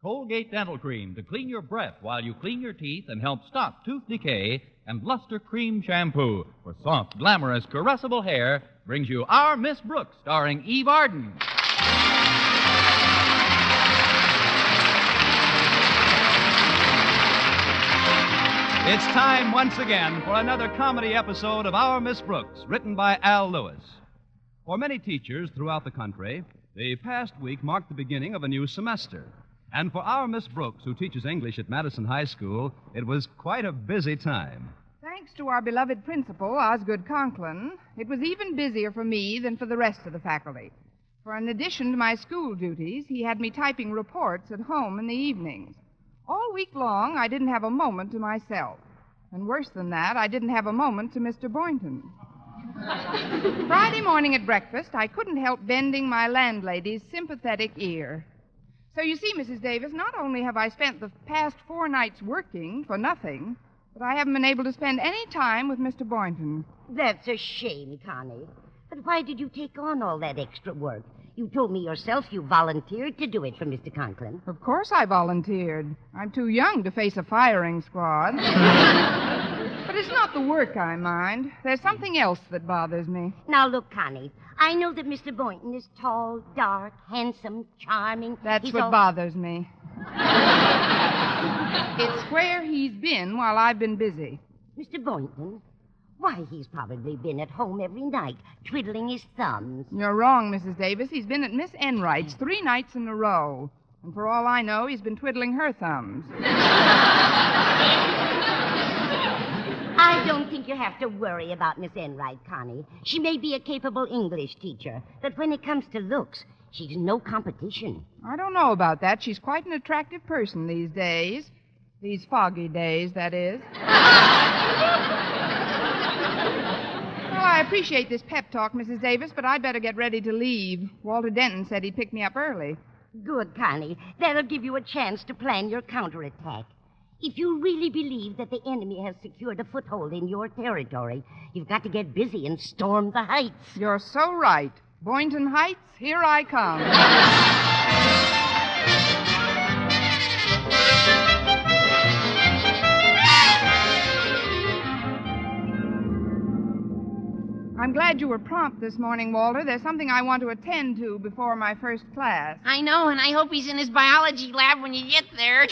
Colgate Dental Cream to clean your breath while you clean your teeth and help stop tooth decay. And Luster Cream Shampoo for soft, glamorous, caressable hair brings you Our Miss Brooks, starring Eve Arden. It's time once again for another comedy episode of Our Miss Brooks, written by Al Lewis. For many teachers throughout the country, the past week marked the beginning of a new semester. And for our Miss Brooks, who teaches English at Madison High School, it was quite a busy time. Thanks to our beloved principal, Osgood Conklin, it was even busier for me than for the rest of the faculty. For in addition to my school duties, he had me typing reports at home in the evenings. All week long, I didn't have a moment to myself. And worse than that, I didn't have a moment to Mr. Boynton. Friday morning at breakfast, I couldn't help bending my landlady's sympathetic ear. So you see, Mrs. Davis, not only have I spent the past 4 nights working for nothing, but I haven't been able to spend any time with Mr. Boynton. That's a shame, Connie. But why did you take on all that extra work? You told me yourself you volunteered to do it for Mr. Conklin. Of course I volunteered. I'm too young to face a firing squad. But it's not the work I mind. There's something else that bothers me. Now, look, Connie, I know that Mr. Boynton is tall, dark, handsome, charming. That's what bothers me. It's where he's been while I've been busy. Mr. Boynton? Why, he's probably been at home every night, twiddling his thumbs. You're wrong, Mrs. Davis. He's been at Miss Enright's 3 nights in a row. And for all I know, he's been twiddling her thumbs. I don't think you have to worry about Miss Enright, Connie. She may be a capable English teacher, but when it comes to looks, she's no competition. I don't know about that. She's quite an attractive person these days. These foggy days, that is. Well, I appreciate this pep talk, Mrs. Davis, but I'd better get ready to leave. Walter Denton said he'd pick me up early. Good, Connie. That'll give you a chance to plan your counterattack. If you really believe that the enemy has secured a foothold in your territory, you've got to get busy and storm the heights. You're so right. Boynton Heights, here I come. I'm glad you were prompt this morning, Walter. There's something I want to attend to before my first class. I know, and I hope he's in his biology lab when you get there. Look,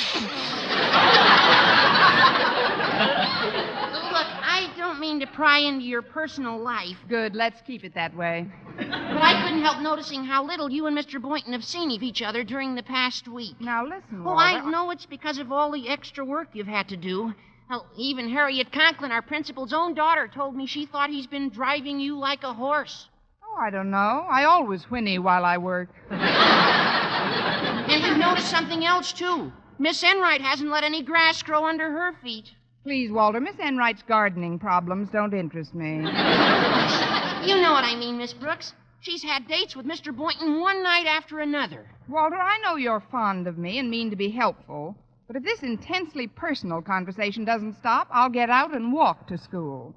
I don't mean to pry into your personal life. Good, let's keep it that way. But I couldn't help noticing how little you and Mr. Boynton have seen of each other during the past week. Now, listen, Oh, Walter. I know it's because of all the extra work you've had to do. Well, even Harriet Conklin, our principal's own daughter, told me she thought he's been driving you like a horse. Oh, I don't know. I always whinny while I work. And you've noticed something else, too. Miss Enright hasn't let any grass grow under her feet. Please, Walter, Miss Enright's gardening problems don't interest me. You know what I mean, Miss Brooks. She's had dates with Mr. Boynton one night after another. Walter, I know you're fond of me and mean to be helpful, but if this intensely personal conversation doesn't stop, I'll get out and walk to school.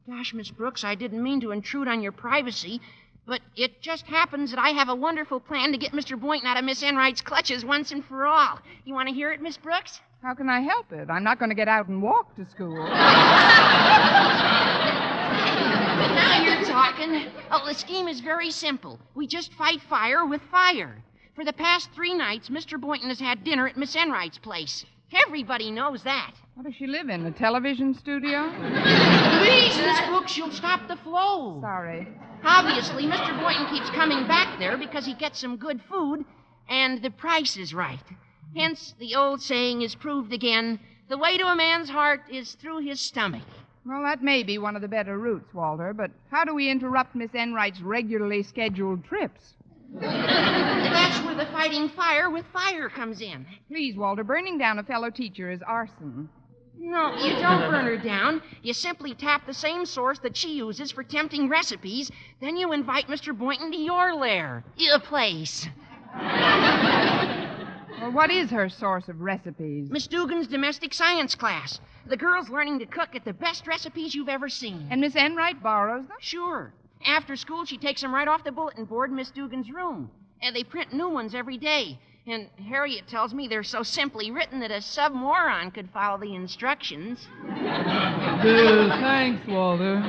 Gosh, Miss Brooks, I didn't mean to intrude on your privacy, but it just happens that I have a wonderful plan to get Mr. Boynton out of Miss Enright's clutches once and for all. You want to hear it, Miss Brooks? How can I help it? I'm not going to get out and walk to school. Now you're talking. Oh, the scheme is very simple. We just fight fire with fire. For the past 3 nights, Mr. Boynton has had dinner at Miss Enright's place. Everybody knows that. What does she live in, a television studio? Please, Miss Brooks, you'll stop the flow. Sorry. Obviously, Mr. Boynton keeps coming back there because he gets some good food, and the price is right. Hence, the old saying is proved again, the way to a man's heart is through his stomach. Well, that may be one of the better routes, Walter, but how do we interrupt Miss Enright's regularly scheduled trips? That's where the fighting fire with fire comes in. Please, Walter, burning down a fellow teacher is arson. No, you don't burn her down. You simply tap the same source that she uses for tempting recipes. Then you invite Mr. Boynton to your lair. Your place. Well, what is her source of recipes? Miss Dugan's domestic science class. The girl's learning to cook at the best recipes you've ever seen. And Miss Enright borrows them? Sure. After school, she takes them right off the bulletin board in Miss Dugan's room. And they print new ones every day. And Harriet tells me they're so simply written that a submoron could follow the instructions. Thanks, Walter.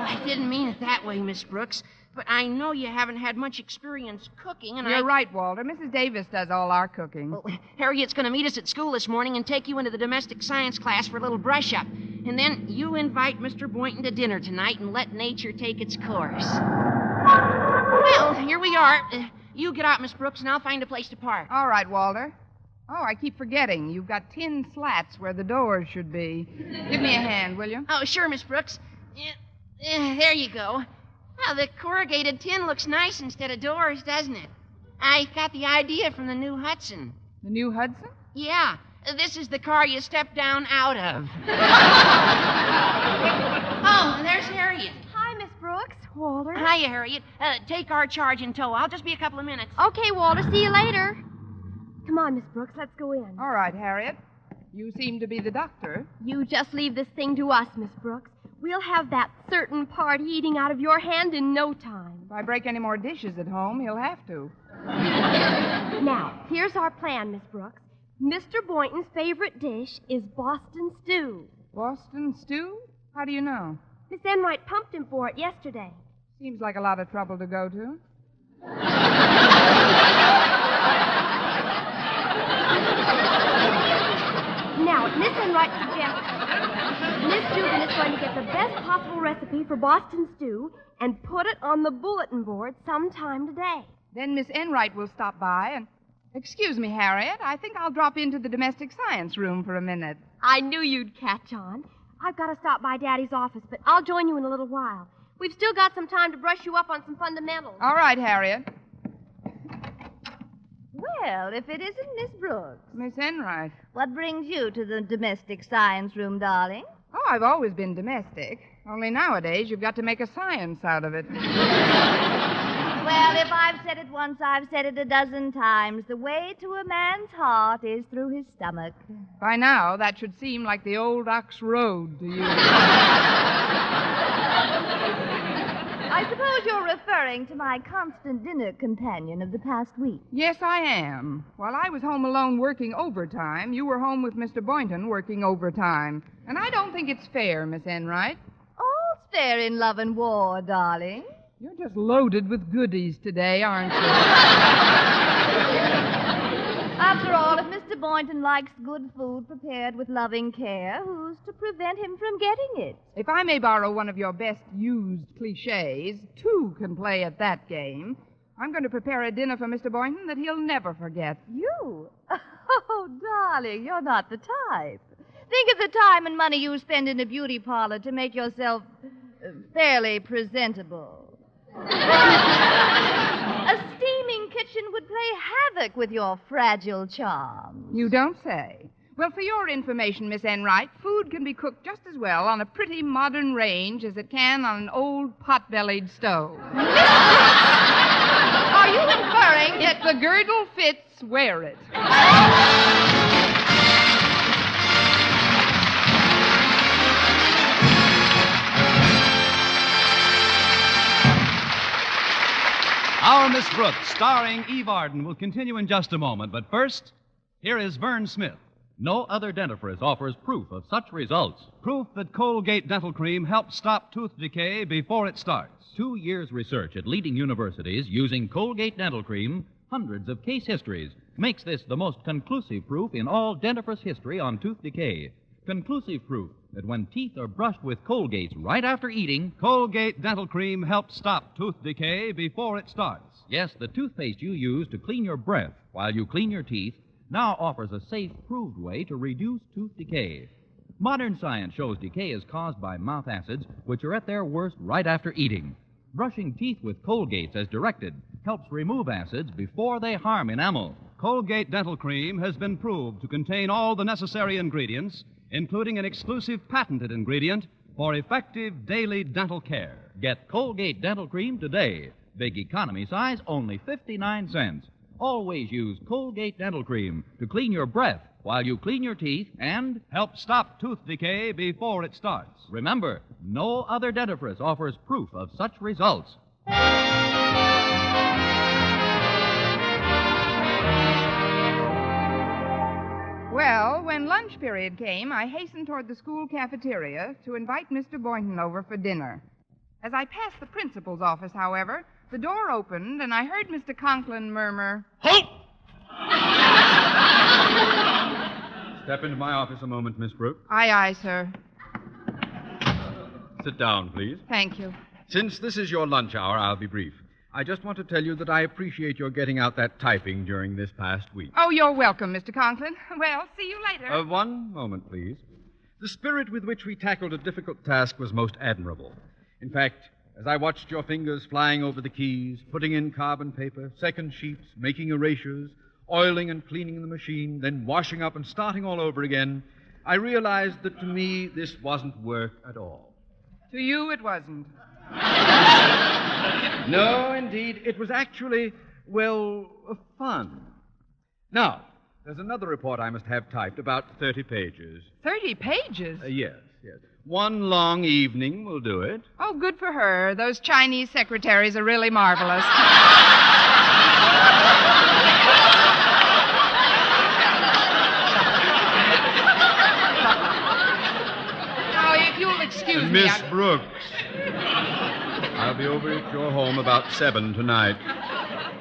I didn't mean it that way, Miss Brooks. But I know you haven't had much experience cooking, and You're right, Walter. Mrs. Davis does all our cooking. Well, Harriet's going to meet us at school this morning and take you into the domestic science class for a little brush-up. And then you invite Mr. Boynton to dinner tonight and let nature take its course. Well, here we are. You get out, Miss Brooks, and I'll find a place to park. All right, Walter. Oh, I keep forgetting. You've got tin slats where the doors should be. Give me a hand, will you? Oh, sure, Miss Brooks. There you go. Well, the corrugated tin looks nice instead of doors, doesn't it? I got the idea from the new Hudson. The new Hudson? Yeah. This is the car you step down out of. Oh, there's Harriet. Hi, Miss Brooks. Walter. Hiya, Harriet. Take our charge in tow. I'll just be a couple of minutes. Okay, Walter. See you later. Come on, Miss Brooks. Let's go in. All right, Harriet. You seem to be the doctor. You just leave this thing to us, Miss Brooks. We'll have that certain party eating out of your hand in no time. If I break any more dishes at home, he'll have to. Now, here's our plan, Miss Brooks. Mr. Boynton's favorite dish is Boston stew. Boston stew? How do you know? Miss Enright pumped him for it yesterday. Seems like a lot of trouble to go to. Now, Miss Enright suggests Miss Dugan is going to get the best possible recipe for Boston stew and put it on the bulletin board sometime today. Then Miss Enright will stop by and... Excuse me, Harriet. I think I'll drop into the domestic science room for a minute. I knew you'd catch on. I've got to stop by Daddy's office, but I'll join you in a little while. We've still got some time to brush you up on some fundamentals. All right, Harriet. Well, if it isn't Miss Brooks. Miss Enright. What brings you to the domestic science room, darling? Oh, I've always been domestic. Only nowadays you've got to make a science out of it. Well, if I've said it once, I've said it a dozen times. The way to a man's heart is through his stomach. By now, that should seem like the old Ox Road to you. I suppose you're referring to my constant dinner companion of the past week. Yes, I am. While I was home alone working overtime, you were home with Mr. Boynton working overtime. And I don't think it's fair, Miss Enright. All's fair in love and war, darling. You're just loaded with goodies today, aren't you? After all, if Mr. Boynton likes good food prepared with loving care, who's to prevent him from getting it? If I may borrow one of your best used cliches, two can play at that game. I'm going to prepare a dinner for Mr. Boynton that he'll never forget. You? Oh, darling, you're not the type. Think of the time and money you spend in a beauty parlor to make yourself fairly presentable. A steaming kitchen would play havoc with your fragile charms. You don't say. Well, for your information, Miss Enright, food can be cooked just as well on a pretty modern range as it can on an old pot-bellied stove. Are you inferring If the girdle fits, wear it. Our Miss Brooks, starring Eve Arden, will continue in just a moment. But first, here is Vern Smith. No other dentifrice offers proof of such results. Proof that Colgate Dental Cream helps stop tooth decay before it starts. 2 years' research at leading universities using Colgate Dental Cream, hundreds of case histories, makes this the most conclusive proof in all dentifrice history on tooth decay. Conclusive proof that when teeth are brushed with Colgates right after eating, Colgate Dental Cream helps stop tooth decay before it starts. Yes, the toothpaste you use to clean your breath while you clean your teeth now offers a safe, proved way to reduce tooth decay. Modern science shows decay is caused by mouth acids, which are at their worst right after eating. Brushing teeth with Colgates as directed helps remove acids before they harm enamel. Colgate Dental Cream has been proved to contain all the necessary ingredients, including an exclusive patented ingredient for effective daily dental care. Get Colgate Dental Cream today. Big economy size, only 59 cents. Always use Colgate Dental Cream to clean your breath while you clean your teeth and help stop tooth decay before it starts. Remember, no other dentifrice offers proof of such results. when lunch period came, I hastened toward the school cafeteria to invite Mr. Boynton over for dinner. As I passed the principal's office, however, the door opened and I heard Mr. Conklin murmur, Halt! Step into my office a moment, Miss Brooks. Aye, aye, sir. Sit down, please. Thank you. Since this is your lunch hour, I'll be brief. I just want to tell you that I appreciate your getting out that typing during this past week. Oh, you're welcome, Mr. Conklin. Well, see you later. One moment, please. The spirit with which we tackled a difficult task was most admirable. In fact, as I watched your fingers flying over the keys, putting in carbon paper, second sheets, making erasures, oiling and cleaning the machine, then washing up and starting all over again, I realized that to me this wasn't work at all. To you, it wasn't. No, indeed. It was actually, fun. Now, there's another report I must have typed, about 30 pages. 30 pages? Yes. One long evening will do it. Oh, good for her. Those Chinese secretaries are really marvelous. Now, if you'll excuse me... Miss Brooks. I'll be over at your home about 7 tonight.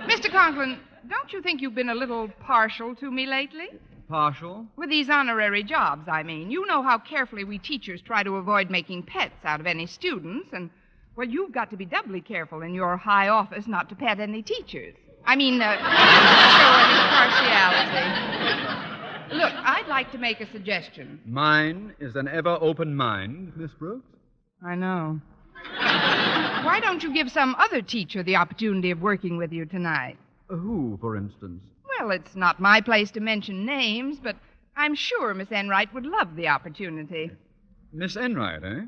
Mr. Conklin, don't you think you've been a little partial to me lately? Partial? With these honorary jobs, I mean. You know how carefully we teachers try to avoid making pets out of any students, and, well, you've got to be doubly careful in your high office not to pet any teachers. I mean, show any partiality. Look, I'd like to make a suggestion. Mine is an ever-open mind, Miss Brooks. I know. Why don't you give some other teacher the opportunity of working with you tonight? Who, for instance? Well, it's not my place to mention names, but I'm sure Miss Enright would love the opportunity. Miss Enright, eh?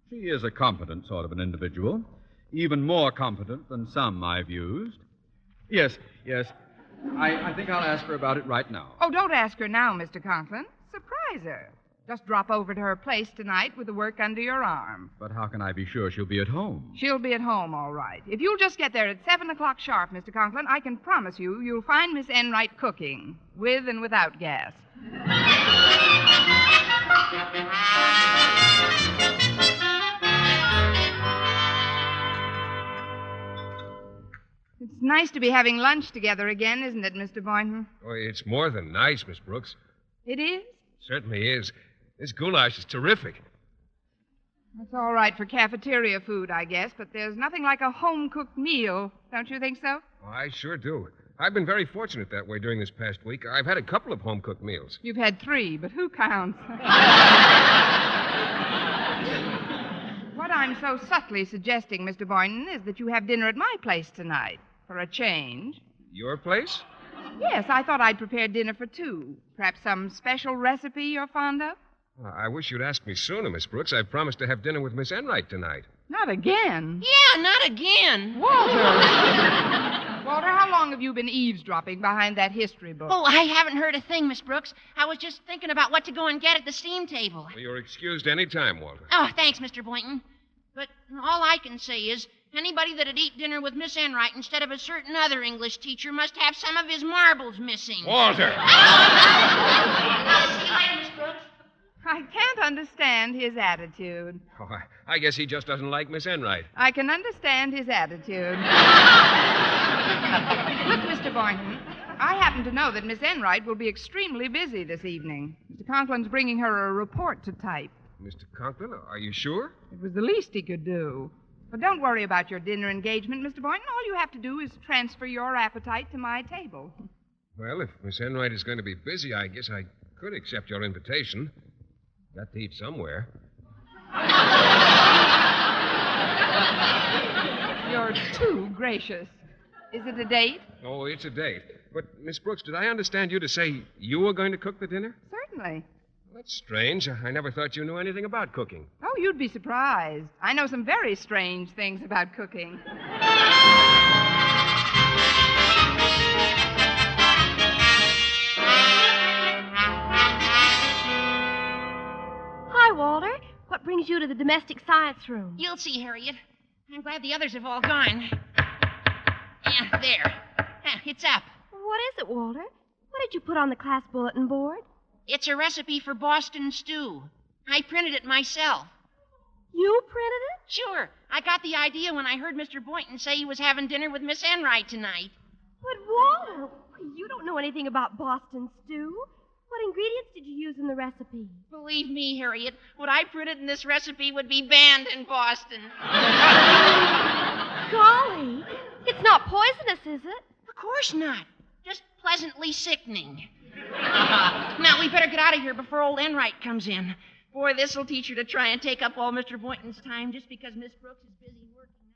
She is a competent sort of an individual. Even more competent than some I've used. Yes. I think I'll ask her about it right now. Oh, don't ask her now, Mr. Conklin. Surprise her. Just drop over to her place tonight with the work under your arm. But how can I be sure she'll be at home? She'll be at home, all right. If you'll just get there at 7 o'clock sharp, Mr. Conklin, I can promise you'll find Miss Enright cooking, with and without gas. It's nice to be having lunch together again, isn't it, Mr. Boynton? Oh, it's more than nice, Miss Brooks. It is? Certainly is. This goulash is terrific. That's all right for cafeteria food, I guess, but there's nothing like a home-cooked meal. Don't you think so? Oh, I sure do. I've been very fortunate that way during this past week. I've had a couple of home-cooked meals. You've had 3, but who counts? What I'm so subtly suggesting, Mr. Boynton, is that you have dinner at my place tonight, for a change. Your place? Yes, I thought I'd prepare dinner for 2. Perhaps some special recipe you're fond of? I wish you'd asked me sooner, Miss Brooks. I've promised to have dinner with Miss Enright tonight. Not again. Yeah, not again. Walter! Walter, how long have you been eavesdropping behind that history book? Oh, I haven't heard a thing, Miss Brooks. I was just thinking about what to go and get at the steam table. Well, you're excused any time, Walter. Oh, thanks, Mr. Boynton. But all I can say is anybody that'd eat dinner with Miss Enright instead of a certain other English teacher must have some of his marbles missing. Walter! I'll see you later, Miss Brooks. I can't understand his attitude. Oh, I guess he just doesn't like Miss Enright. I can understand his attitude. Look, Mr. Boynton, I happen to know that Miss Enright will be extremely busy this evening. Mr. Conklin's bringing her a report to type. Mr. Conklin, are you sure? It was the least he could do. But don't worry about your dinner engagement, Mr. Boynton. All you have to do is transfer your appetite to my table. Well, if Miss Enright is going to be busy, I guess I could accept your invitation. Got to eat somewhere. You're too gracious. Is it a date? Oh, it's a date. But, Miss Brooks, did I understand you to say you were going to cook the dinner? Certainly. That's strange. I never thought you knew anything about cooking. Oh, you'd be surprised. I know some very strange things about cooking. Hi, Walter. What brings you to the domestic science room? You'll see, Harriet. I'm glad the others have all gone. Yeah, there. It's up. What is it, Walter? What did you put on the class bulletin board? It's a recipe for Boston stew. I printed it myself. You printed it? Sure. I got the idea when I heard Mr. Boynton say he was having dinner with Miss Enright tonight. But, Walter, you don't know anything about Boston stew. What ingredients did you use in the recipe? Believe me, Harriet, what I printed in this recipe would be banned in Boston. Golly, it's not poisonous, is it? Of course not. Just pleasantly sickening. Now, we better get out of here before old Enright comes in. Boy, this'll teach her to try and take up all Mr. Boynton's time just because Miss Brooks is busy working.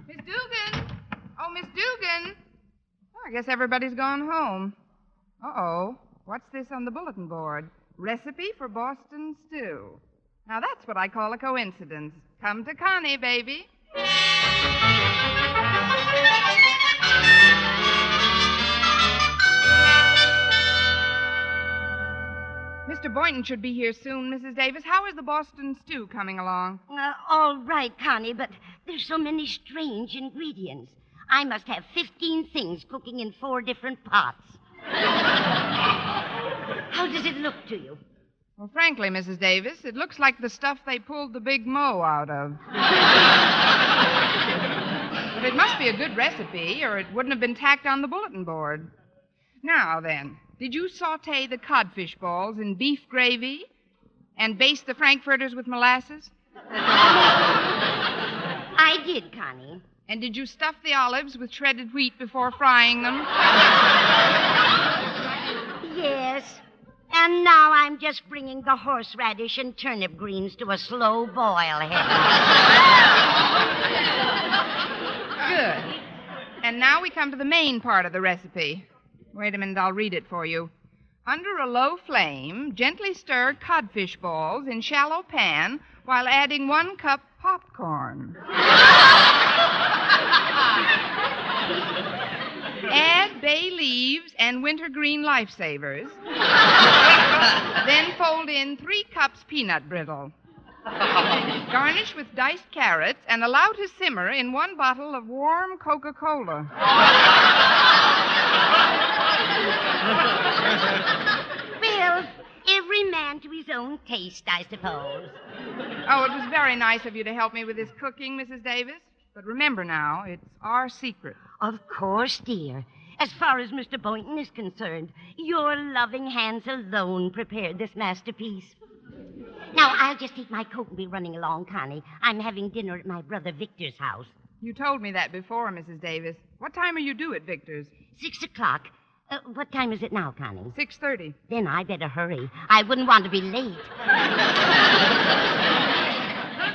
Miss Dugan! Oh, Miss Dugan! Oh, I guess everybody's gone home. Uh-oh. What's this on the bulletin board? Recipe for Boston stew. Now, that's what I call a coincidence. Come to Connie, baby. Mr. Boynton should be here soon, Mrs. Davis. How is the Boston stew coming along? All right, Connie, but there's so many strange ingredients. I must have 15 things cooking in 4 different pots. How does it look to you? Well, frankly, Mrs. Davis, it looks like the stuff they pulled the Big Mo out of. But it must be a good recipe, or it wouldn't have been tacked on the bulletin board. Now, then, did you saute the codfish balls in beef gravy and baste the frankfurters with molasses? I did, Connie. And did you stuff the olives with shredded wheat before frying them? Yes. And now I'm just bringing the horseradish and turnip greens to a slow boil, Good. And now we come to the main part of the recipe. Wait a minute, I'll read it for you. Under a low flame, gently stir codfish balls in shallow pan while adding 1 cup popcorn. Add bay leaves and wintergreen lifesavers. Then fold in 3 cups peanut brittle. Garnish with diced carrots and allow to simmer in 1 bottle of warm Coca-Cola. Well, every man to his own taste, I suppose. Oh, it was very nice of you to help me with this cooking, Mrs. Davis. But remember now, it's our secret. Of course, dear. As far as Mr. Boynton is concerned, your loving hands alone prepared this masterpiece. Now, I'll just take my coat and be running along, Connie. I'm having dinner at my brother Victor's house. You told me that before, Mrs. Davis. What time are you due at Victor's? 6 o'clock. What time is it now, Connie? 6:30. Then I better hurry. I wouldn't want to be late.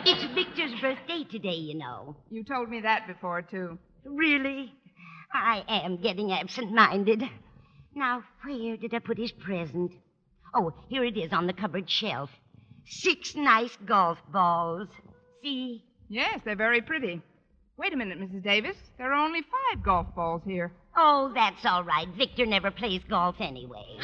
It's Victor's birthday today, you know. You told me that before, too. Really? I am getting absent-minded. Now, where did I put his present? Oh, here it is on the cupboard shelf. 6 nice golf balls. See? Yes, they're very pretty. Wait a minute, Mrs. Davis. There are only 5 golf balls here. Oh, that's all right. Victor never plays golf anyway.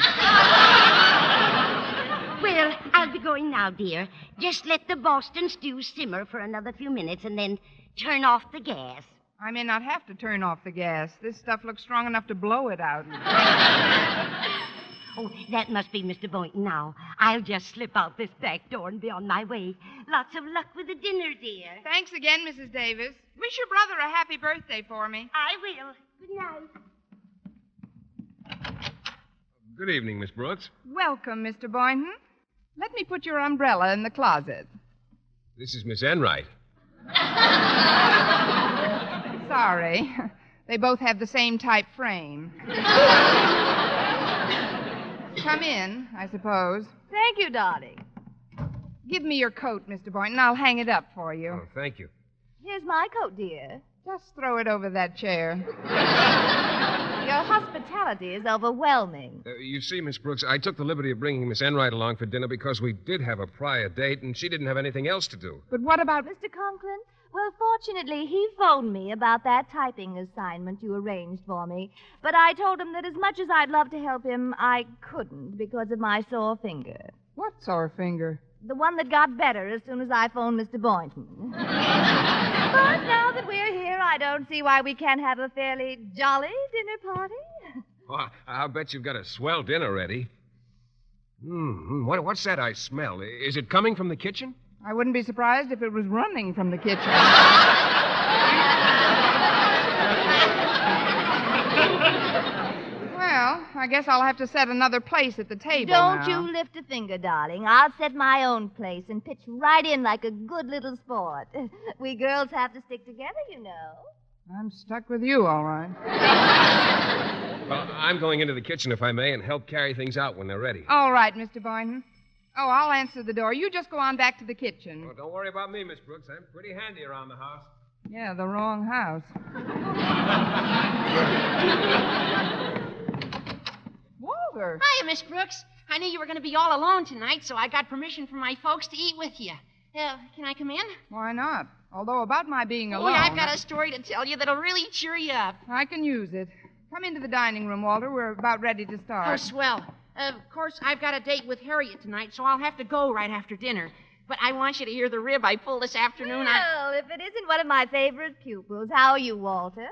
Well, I'll be going now, dear. Just let the Boston stew simmer for another few minutes and then turn off the gas. I may not have to turn off the gas. This stuff looks strong enough to blow it out. Oh, that must be Mr. Boynton now. I'll just slip out this back door and be on my way. Lots of luck with the dinner, dear. Thanks again, Mrs. Davis. Wish your brother a happy birthday for me. I will. Good night. Good evening, Miss Brooks. Welcome, Mr. Boynton. Let me put your umbrella in the closet. This is Miss Enright. Sorry. They both have the same type frame. Come in, I suppose. Thank you, darling. Give me your coat, Mr. Boynton. I'll hang it up for you. Oh, thank you. Here's my coat, dear. Just throw it over that chair. Your hospitality is overwhelming. You see, Miss Brooks, I took the liberty of bringing Miss Enright along for dinner because we did have a prior date, and she didn't have anything else to do. But what about... Mr. Conklin? Well, fortunately, he phoned me about that typing assignment you arranged for me. But I told him that as much as I'd love to help him, I couldn't because of my sore finger. What sore finger? The one that got better as soon as I phoned Mr. Boynton. But now that we're here, I don't see why we can't have a fairly jolly dinner party. Oh, I'll bet you've got a swell dinner ready. What's that I smell? Is it coming from the kitchen? I wouldn't be surprised if it was running from the kitchen. Well, I guess I'll have to set another place at the table Don't now. you lift a finger, darling. I'll set my own place and pitch right in like a good little sport. We girls have to stick together, you know. I'm stuck with you, all right. Well, I'm going into the kitchen, if I may, and help carry things out when they're ready. All right, Mr. Boynton. Oh, I'll answer the door. You just go on back to the kitchen. Oh, don't worry about me, Miss Brooks. I'm pretty handy around the house. Yeah, the wrong house. Walter. Hiya, Miss Brooks. I knew you were going to be all alone tonight, so I got permission from my folks to eat with you. Can I come in? Why not? Although about my being alone... Oh, I've got a story to tell you that'll really cheer you up. I can use it. Come into the dining room, Walter. We're about ready to start. Oh, swell. Of course, I've got a date with Harriet tonight, so I'll have to go right after dinner. But I want you to hear the rib I pulled this afternoon. Well, if it isn't one of my favorite pupils, how are you, Walter?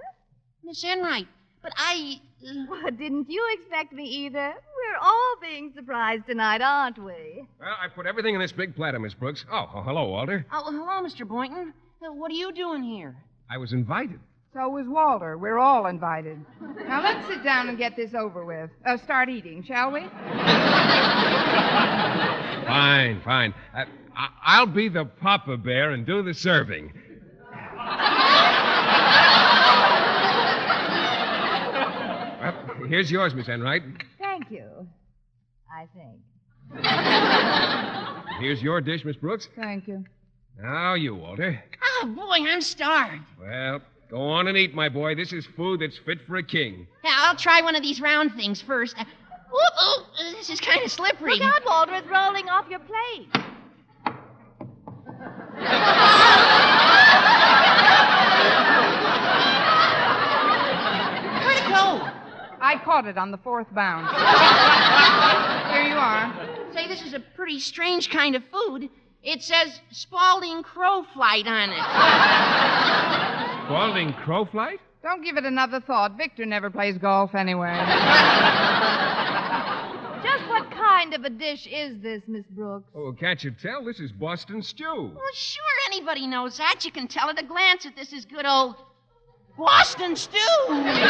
Miss Enright, but I... Well, didn't you expect me either? We're all being surprised tonight, aren't we? Well, I put everything in this big platter, Miss Brooks. Oh, hello, Walter. Oh, hello, Mr. Boynton. What are you doing here? I was invited. So was Walter. We're all invited. Now, let's sit down and get this over with. Start eating, shall we? Fine. I'll be the Papa Bear and do the serving. Well, here's yours, Miss Enright. Thank you, I think. Here's your dish, Miss Brooks. Thank you. Now you, Walter. Oh, boy, I'm starved. Well, go on and eat, my boy. This is food that's fit for a king. Yeah, I'll try one of these round things first. This is kind of slippery. Look out, Walter, it's rolling off your plate. Where'd it go? I caught it on the fourth bound. Here you are. Say, this is a pretty strange kind of food. It says Spalding Crow Flight on it. Spalding Crow Flight? Don't give it another thought. Victor never plays golf anyway. Just what kind of a dish is this, Miss Brooks? Oh, can't you tell? This is Boston stew. Well, sure, anybody knows that. You can tell at a glance that this is good old Boston stew. So that's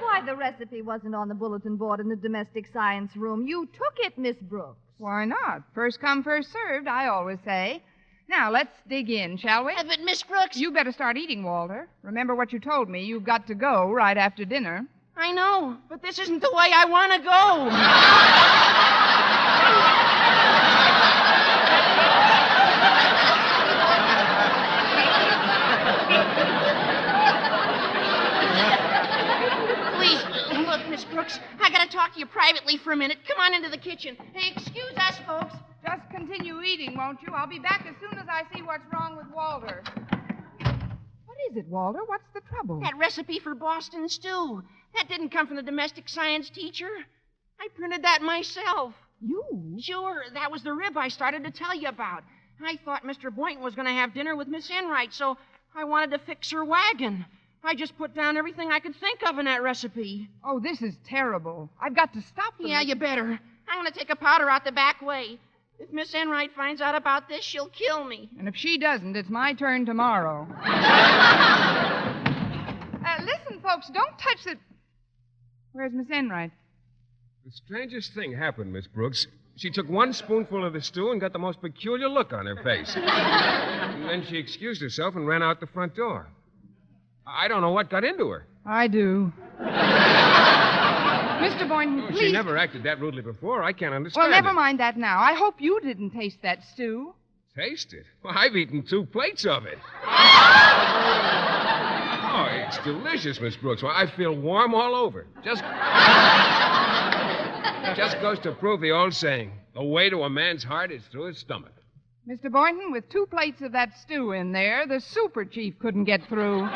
why the recipe wasn't on the bulletin board in the domestic science room. You took it, Miss Brooks. Why not? First come, first served, I always say. Now, let's dig in, shall we? But, Miss Brooks... You better start eating, Walter. Remember what you told me. You've got to go right after dinner. I know, but this isn't the way I want to go. Please, look, Miss Brooks, I got to talk to you privately for a minute. Come on into the kitchen. Hey, excuse us, folks. Just continue eating, won't you? I'll be back as soon as I see what's wrong with Walter. What is it, Walter? What's the trouble? That recipe for Boston stew. That didn't come from the domestic science teacher. I printed that myself. You? Sure, that was the rib I started to tell you about. I thought Mr. Boynton was going to have dinner with Miss Enright, so I wanted to fix her wagon. I just put down everything I could think of in that recipe. Oh, this is terrible. I've got to stop them. Yeah, you better. I'm going to take a powder out the back way. If Miss Enright finds out about this, she'll kill me. And if she doesn't, it's my turn tomorrow. Listen, folks, don't touch the... Where's Miss Enright? The strangest thing happened, Miss Brooks. She took one spoonful of the stew and got the most peculiar look on her face. And then she excused herself and ran out the front door. I don't know what got into her. I do. Mr. Boynton, Oh, please... she never acted that rudely before. I can't understand Well, never it. mind that now. I hope you didn't taste that stew. Taste it? Well, I've eaten 2 plates of it. Oh, it's delicious, Miss Brooks. Well, I feel warm all over. Just goes to prove the old saying, the way to a man's heart is through his stomach. Mr. Boynton, with 2 plates of that stew in there, the super chief couldn't get through.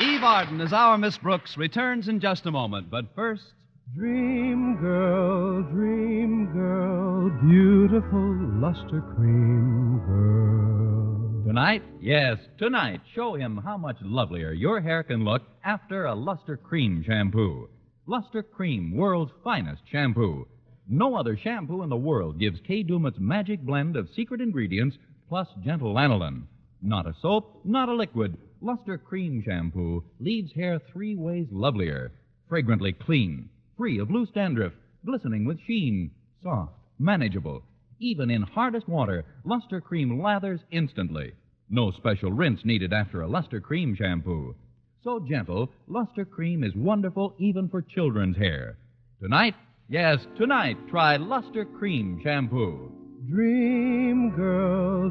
Eve Arden as our Miss Brooks returns in just a moment. But first, Dream girl, beautiful luster cream girl. Tonight, yes, tonight, show him how much lovelier your hair can look after a Luster Cream shampoo. Luster Cream, world's finest shampoo. No other shampoo in the world gives Kay Daumit's magic blend of secret ingredients plus gentle lanolin. Not a soap, not a liquid. Luster Cream shampoo leaves hair 3 ways lovelier. Fragrantly clean, free of loose dandruff, glistening with sheen, soft, manageable. Even in hardest water, Luster Cream lathers instantly. No special rinse needed after a Luster Cream shampoo. So gentle, Luster Cream is wonderful even for children's hair. Tonight, yes, tonight, try Luster Cream shampoo. Dream girl,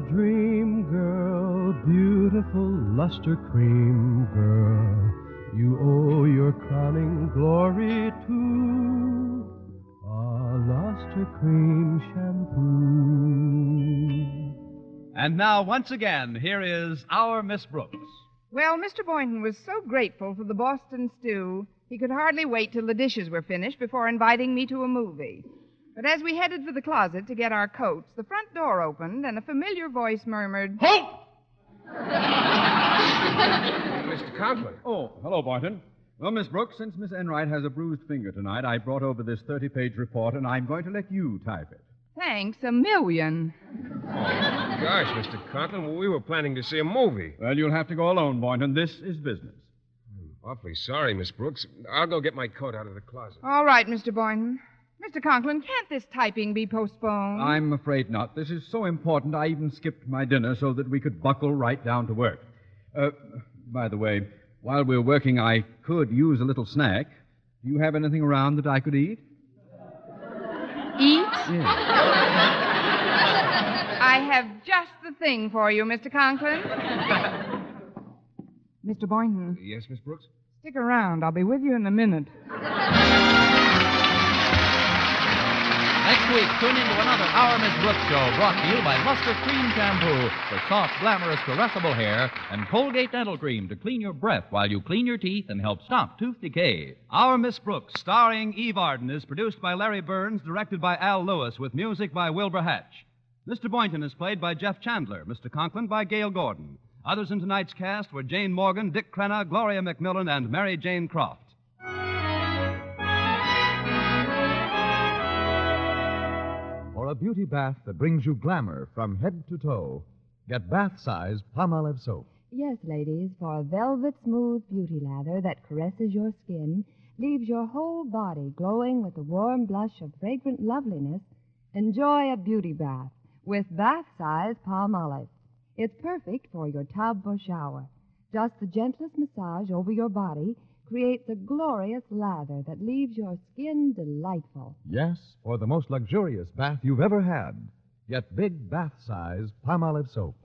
beautiful luster cream girl. You owe your crowning glory to a luster cream shampoo. And now, once again, here is our Miss Brooks. Well, Mr. Boynton was so grateful for the Boston stew, he could hardly wait till the dishes were finished before inviting me to a movie. But as we headed for the closet to get our coats, the front door opened and a familiar voice murmured, Halt! Mr. Conklin. Oh, hello, Boynton. Well, Miss Brooks, since Miss Enright has a bruised finger tonight, I brought over this 30-page report, and I'm going to let you type it. Thanks a million. Oh, gosh, Mr. Conklin, well, we were planning to see a movie. Well, you'll have to go alone, Boynton. This is business. Awfully sorry, Miss Brooks. I'll go get my coat out of the closet. All right, Mr. Boynton. Mr. Conklin, can't this typing be postponed? I'm afraid not. This is so important, I even skipped my dinner so that we could buckle right down to work. By the way, while we're working, I could use a little snack. Do you have anything around that I could eat? Eat? Yes. I have just the thing for you, Mr. Conklin. Mr. Boynton. Yes, Miss Brooks? Stick around. I'll be with you in a minute. Next week, tune into another Our Miss Brooks show brought to you by Luster Cream Shampoo for soft, glamorous, caressable hair and Colgate Dental Cream to clean your breath while you clean your teeth and help stop tooth decay. Our Miss Brooks, starring Eve Arden, is produced by Larry Burns, directed by Al Lewis, with music by Wilbur Hatch. Mr. Boynton is played by Jeff Chandler, Mr. Conklin by Gail Gordon. Others in tonight's cast were Jane Morgan, Dick Crenna, Gloria McMillan, and Mary Jane Croft. For a beauty bath that brings you glamour from head to toe, get bath-size Palmolive soap. Yes, ladies, for a velvet smooth beauty lather that caresses your skin, leaves your whole body glowing with the warm blush of fragrant loveliness, enjoy a beauty bath with bath-size Palmolive. It's perfect for your tub or shower. Just the gentlest massage over your body creates a glorious lather that leaves your skin delightful. Yes, for the most luxurious bath you've ever had, get big bath-size Palmolive soap.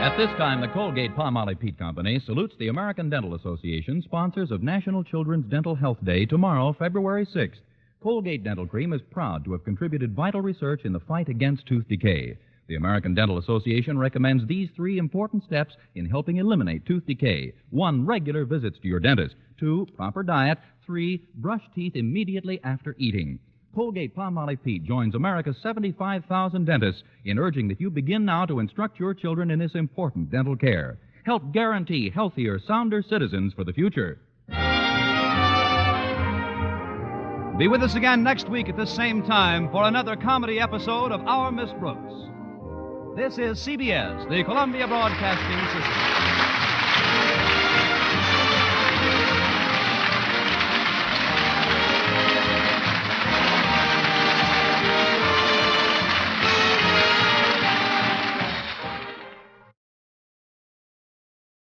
At this time, the Colgate Palmolive Peat Company salutes the American Dental Association, sponsors of National Children's Dental Health Day tomorrow, February 6th. Colgate Dental Cream is proud to have contributed vital research in the fight against tooth decay. The American Dental Association recommends these 3 important steps in helping eliminate tooth decay. 1, regular visits to your dentist. 2, proper diet. 3, brush teeth immediately after eating. Colgate Palmolive Peat joins America's 75,000 dentists in urging that you begin now to instruct your children in this important dental care. Help guarantee healthier, sounder citizens for the future. Be with us again next week at this same time for another comedy episode of Our Miss Brooks. This is CBS, the Columbia Broadcasting System.